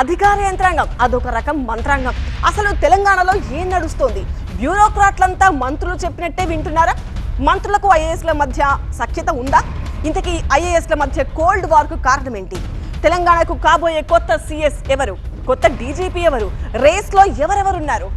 అధికార యంత్రాంగం అదొక రకం మంత్రాంగం. అసలు తెలంగాణలో ఏం నడుస్తోంది? బ్యూరోక్రాట్లంతా మంత్రులు చెప్పినట్టే వింటున్నారా? మంత్రులకు ఐఏఎస్ల మధ్య సఖ్యత ఉందా? ఇంతకీ ఐఏఎస్ల మధ్య కోల్డ్ వార్ కు కారణం ఏంటి? తెలంగాణకు కాబోయే కొత్త సిఎస్ ఎవరు? కొత్త డీజీపీ ఎవరు? రేస్ లో ఎవరెవరున్నారు?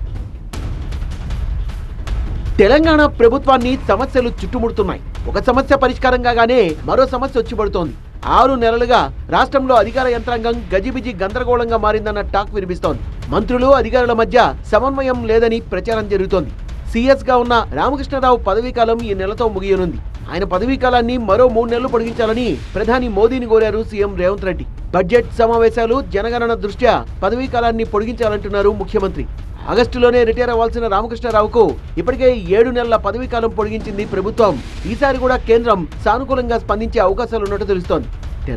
తెలంగాణ ప్రభుత్వాన్ని సమస్యలు చుట్టుముడుతున్నాయి. ఒక సమస్య పరిష్కారం కాగానే మరో సమస్య వచ్చి పడుతోంది. 6 నెలలుగా రాష్ట్రంలో అధికార యంత్రాంగం గజిబిజి గందరగోళంగా మారిందన్న టాక్ వినిపిస్తోంది. మంత్రులు అధికారుల మధ్య సమన్వయం లేదని ప్రచారం జరుగుతోంది. సీఎస్ గా ఉన్న రామకృష్ణరావు పదవీకాలం ఈ నెలతో ముగియనుంది. ఆయన పదవీకాలాన్ని మరో 3 నెలలు పొడిగించాలని ప్రధాని మోదీని కోరారు సీఎం రేవంత్ రెడ్డి. బడ్జెట్ సమావేశాలు, జనగణన దృష్ట్యా పదవీకాలాన్ని పొడిగించాలంటున్నారు ముఖ్యమంత్రి. ఆగస్టులోనే రిటైర్ అవ్వాల్సిన రామకృష్ణరావుకు ఇప్పటికే 7 నెలల పదవీకాలం పొడిగించింది ప్రభుత్వం. ఈసారి కూడా కేంద్రం సానుకూలంగా స్పందించే అవకాశాలున్నట్టు తెలుస్తోంది.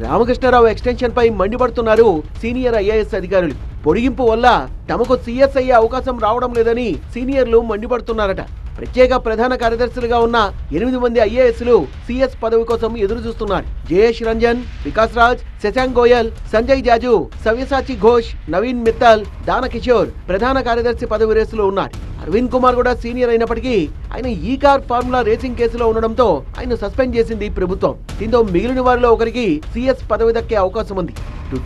రామకృష్ణరావు ఎక్స్టెన్షన్ పై మండిపడుతున్నారు సీనియర్ ఐఏఎస్ అధికారులు. పొడిగింపు వల్ల తమకు సీఎస్ అయ్యే అవకాశం రావడం లేదని సీనియర్లు మండిపడుతున్నారట. ప్రత్యేక ప్రధాన కార్యదర్శులుగా ఉన్న 8 మంది ఐఏఎస్లు సీఎస్ పదవి కోసం ఎదురు చూస్తున్నారు. జయేష్ రంజన్, వికాస్ రాజ్, శశాంక్ గోయల్, సంజయ్ జాజు, సవ్యసాచి ఘోష్, నవీన్ మిత్తల్, దానకిషోర్ ప్రధాన కార్యదర్శి పదవి రేసులో ఉన్నారు. అరవింద్ కుమార్ కూడా సీనియర్ అయినప్పటికీ ఆయన ఈ కార్ ఫార్ములా రేసింగ్ కేసులో ఉండడంతో ఆయన సస్పెండ్ చేసింది ప్రభుత్వం. దీంతో మిగిలిన వారిలో ఒకరికి సీఎస్ పదవి దక్కే అవకాశం ఉంది.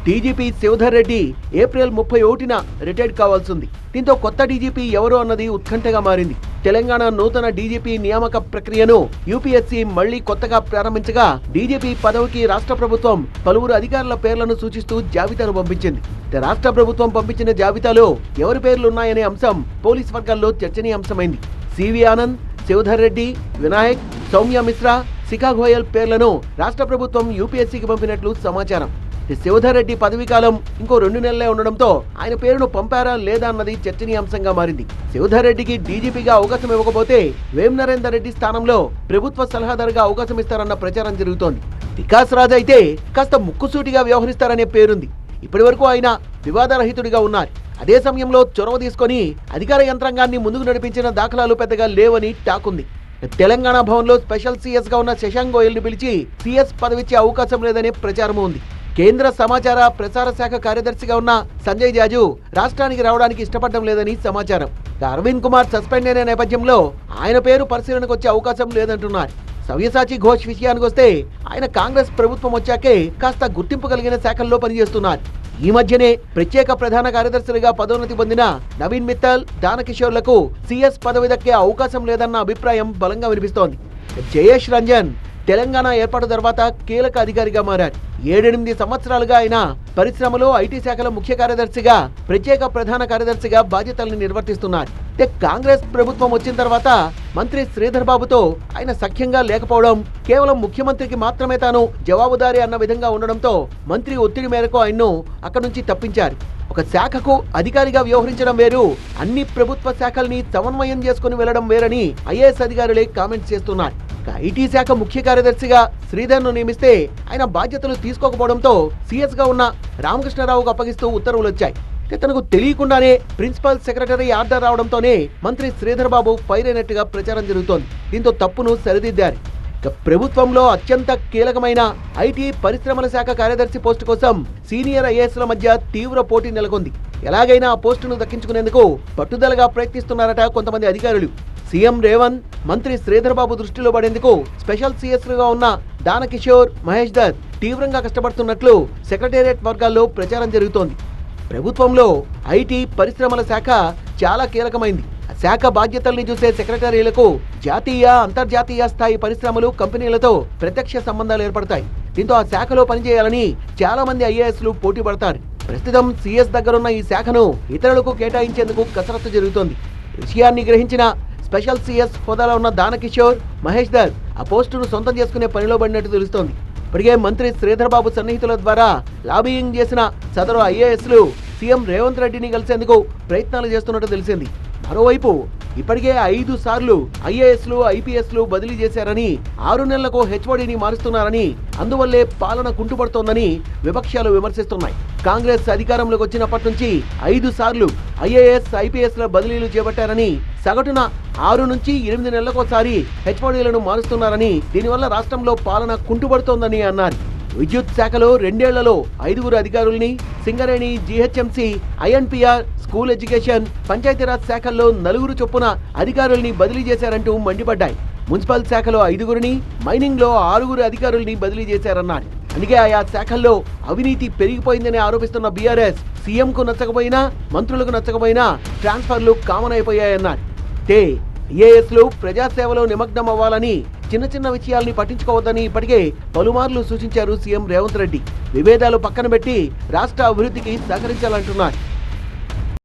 డీజీపీ శివధర్ రెడ్డి ఏప్రిల్ 31న రిటైర్డ్ కావాల్సి ఉంది. దీంతో కొత్త డీజీపీ ఎవరు అన్నది ఉత్కంఠగా మారింది. తెలంగాణ నూతన డీజీపీ నియామక ప్రక్రియను యూపీఎస్సీ మళ్లీ కొత్తగా ప్రారంభించగా డీజీపీ పదవికి రాష్ట్ర ప్రభుత్వం పలువురు అధికారుల పేర్లను సూచిస్తూ జాబితాను పంపించింది. రాష్ట్ర ప్రభుత్వం పంపించిన జాబితాలో ఎవరి పేర్లున్నాయనే అంశం పోలీస్ వర్గాల్లో చర్చనీయాంశమైంది. సివి ఆనంద్, శివధర్ రెడ్డి, వినాయక్, సౌమ్య మిశ్రా, శిఖా గోయల్ పేర్లను రాష్ట్ర ప్రభుత్వం యూపీఎస్సీకి పంపినట్లు సమాచారం. శివధర్ రెడ్డి పదవీకాలం ఇంకో 2 నెలలే ఉండడంతో ఆయన పేరును పంపారా లేదా అన్నది చర్చనీయాంశంగా మారింది. శివధర్ రెడ్డికి డీజీపీగా అవకాశం ఇవ్వకపోతే వేం నరేందర్ రెడ్డి స్థానంలో ప్రభుత్వ సలహాదారుగా అవకాశం ఇస్తారన్న ప్రచారం జరుగుతోంది. వికాస్ రాజ్ అయితే కాస్త ముక్కుసూటిగా వ్యవహరిస్తారనే పేరుంది. ఇప్పటి వరకు ఆయన వివాదరహితుడిగా ఉన్నారు. అదే సమయంలో చొరవ తీసుకొని అధికార యంత్రాంగాన్ని ముందుకు నడిపించిన దాఖలాలు పెద్దగా లేవని టాక్ ఉంది. తెలంగాణ భవన్లో స్పెషల్ సీఎస్ గా ఉన్న శశాంక్ గోయల్ ని పిలిచి సీఎస్ పదవిచ్చే అవకాశం లేదనే ప్రచారం ఉంది. కేంద్ర సమాచార ప్రసార శాఖ కార్యదర్శిగా ఉన్న సంజయ్ జాజు రాష్ట్రానికి రావడానికి ఇష్టపడడం లేదని సమాచారం. అరవింద్ కుమార్ సస్పెండ్ అయిన నేపథ్యంలో ఆయన పేరు పరిశీలనకు వచ్చే అవకాశం లేదంటున్నారు. సవ్యసాచి ఘోష్ విషయానికి వస్తే ఆయన కాంగ్రెస్ ప్రభుత్వం వచ్చాకే కాస్త గుర్తింపు కలిగిన శాఖల్లో పనిచేస్తున్నారు. ఈ మధ్యనే ప్రత్యేక ప్రధాన కార్యదర్శులుగా పదోన్నతి పొందిన నవీన్ మిత్తల్, దానకిషోర్లకు సీఎస్ పదవి దక్కే అవకాశం లేదన్న అభిప్రాయం బలంగా వినిపిస్తోంది. జయేష్ రంజన్ తెలంగాణ ఏర్పాటు తర్వాత కీలక అధికారిగా మారారు. 7-8 సంవత్సరాలుగా ఆయన పరిశ్రమలో ఐటీ శాఖల ముఖ్య కార్యదర్శిగా, ప్రత్యేక ప్రధాన కార్యదర్శిగా బాధ్యతల్ని నిర్వర్తిస్తున్నారు. కాంగ్రెస్ ప్రభుత్వం వచ్చిన తర్వాత మంత్రి శ్రీధర్ బాబుతో ఆయన సఖ్యంగా లేకపోవడం, కేవలం ముఖ్యమంత్రికి మాత్రమే తాను జవాబుదారీ అన్న విధంగా ఉండడంతో మంత్రి ఒత్తిడి మేరకు ఆయన్ను అక్కడి నుంచి తప్పించారు. ఒక శాఖకు అధికారిగా వ్యవహరించడం వేరు, అన్ని ప్రభుత్వ శాఖల్ని సమన్వయం చేసుకుని వెళ్లడం వేరని ఐఏఎస్ అధికారులే కామెంట్స్ చేస్తున్నారు. ఐటీ శాఖ ముఖ్య కార్యదర్శిగా శ్రీధర్ ను నియమిస్తే ఆయన బాధ్యతలు తీసుకోకపోవడంతో సీఎస్ గా ఉన్న రామకృష్ణరావుకు అప్పగిస్తూ ఉత్తర్వులు వచ్చాయి. తనకు తెలియకుండానే ప్రిన్సిపల్ సెక్రటరీ ఆర్డర్ రావడంతోనే మంత్రి శ్రీధర్ బాబు ఫైర్ అయినట్టుగా ప్రచారం జరుగుతోంది. దీంతో తప్పును సరిదిద్దారు. ప్రభుత్వంలో అత్యంత కీలకమైన ఐటీ పరిశ్రమల శాఖ కార్యదర్శి పోస్టు కోసం సీనియర్ ఐఏఎస్ల మధ్య తీవ్ర పోటీ నెలకొంది. ఎలాగైనా ఆ పోస్టును దక్కించుకునేందుకు పట్టుదలగా ప్రయత్నిస్తున్నారట కొంతమంది అధికారులు. సీఎం రేవంత్, మంత్రి శ్రీధర్ బాబు దృష్టిలో పడేందుకు స్పెషల్ సీఎస్లుగా ఉన్న దానకిషోర్, మహేష్ దత్ తీవ్రంగా కష్టపడుతున్నట్లు సెక్రటేరియట్ వర్గాల్లో ప్రచారం జరుగుతోంది. ప్రభుత్వంలో ఐటీ పరిశ్రమల శాఖ చాలా కీలకమైంది. ఆ శాఖ బాధ్యతల్ని చూసే సెక్రటరీలకు జాతీయ, అంతర్జాతీయ స్థాయి పరిశ్రమలు, కంపెనీలతో ప్రత్యక్ష సంబంధాలు ఏర్పడతాయి. దీంతో ఆ శాఖలో పనిచేయాలని చాలా మంది ఐఏఎస్లు పోటీ పడతారు. ప్రస్తుతం సీఎస్ దగ్గరున్న ఈ శాఖను ఇతరులకు కేటాయించేందుకు కసరత్తు జరుగుతోంది. విషయాన్ని గ్రహించిన స్పెషల్ సీఎస్ హోదాలో ఉన్న దానకిషోర్, మహేష్ దత్ ఆ పోస్టును సొంతం చేసుకునే పనిలో పడినట్టు తెలుస్తోంది. ఇప్పటికే మంత్రి శ్రీధర్ బాబు సన్నిహితుల ద్వారా లాబియింగ్ చేసిన సదరు ఐఏఎస్లు సీఎం రేవంత్ రెడ్డిని కలిసేందుకు ప్రయత్నాలు చేస్తున్నట్టు తెలిసింది. మరోవైపు ఇప్పటికే 5 సార్లు ఐఏఎస్లు, ఐపీఎస్లు బదిలీ చేశారని, 6 నెలలకు హెచ్ఓడిని మారుస్తున్నారని, అందువల్లే పాలన కుంటుపడుతోందని విపక్షాలు విమర్శిస్తున్నాయి. కాంగ్రెస్ అధికారంలోకి వచ్చినప్పటి నుంచి 5 సార్లు ఐఏఎస్, ఐపీఎస్ల బదిలీలు చేపట్టారని, సగటున 6 నుంచి 8 నెలలకోసారి హెచ్ఓడీలను మారుస్తున్నారని, దీనివల్ల రాష్ట్రంలో పాలన కుంటుపడుతోందని అన్నారు. విద్యుత్ శాఖలో 2 ఏళ్లలో 5 అధికారుల్ని, Singareni, GHMC, INPR, school education, Panchayati Raj శాఖల్లో 4 చొప్పున అధికారుల్ని బదిలీ చేశారంటూ మండిపడ్డాయి. మున్సిపల్ శాఖలో 5, మైనింగ్ లో 6 అధికారుల్ని బదిలీ చేశారన్నారు. అందుకే ఆయా శాఖల్లో అవినీతి పెరిగిపోయిందని ఆరోపిస్తున్న బీఆర్ఎస్ సీఎంకు నచ్చకపోయినా, మంత్రులకు నచ్చకపోయినా ట్రాన్స్ఫర్లు కామన్ అయిపోయాయన్నారు. ఐఏఎస్లు ప్రజాసేవలో నిమగ్నం అవ్వాలని, చిన్న విషయాల్ని పట్టించుకోవద్దని ఇప్పటికే పలుమార్లు సూచించారు సీఎం రేవంత్ రెడ్డి. విభేదాలు పక్కన పెట్టి రాష్ట్ర అభివృద్ధికి సహకరించాలంటున్నారు.